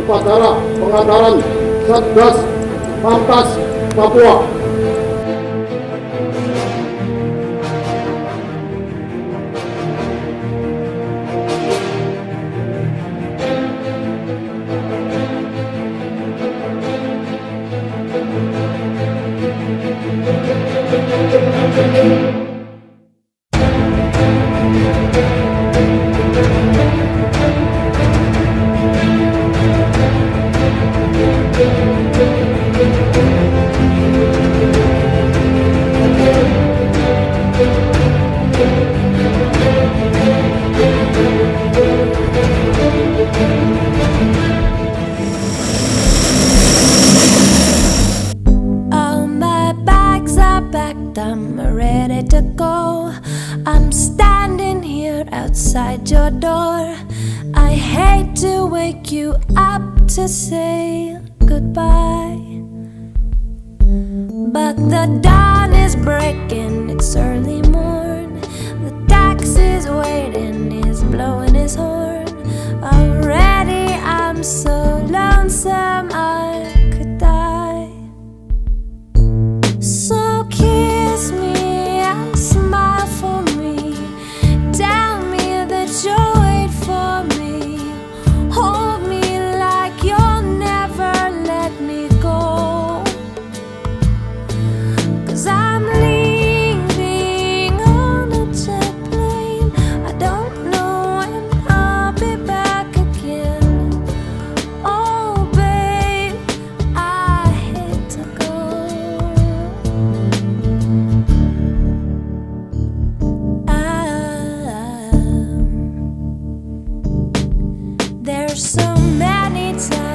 Upacara Pengadaran Satgas Pamtas Papua. All my bags are packed, I'm ready to go. I'm standing here outside your door. I hate to wake you up to say goodbye, but the dawn is breaking, it's early morn. The taxi's waiting, he's blowing his horn. Already I'm so lonesome I could die. So kiss me and smile for me. Tell me that you'll wait for me. Hold me like you'll never let me go. 'Cause I'm leaving on a jet plane. I don't know when I'll be back again. Oh babe, I hate to go. There's so many times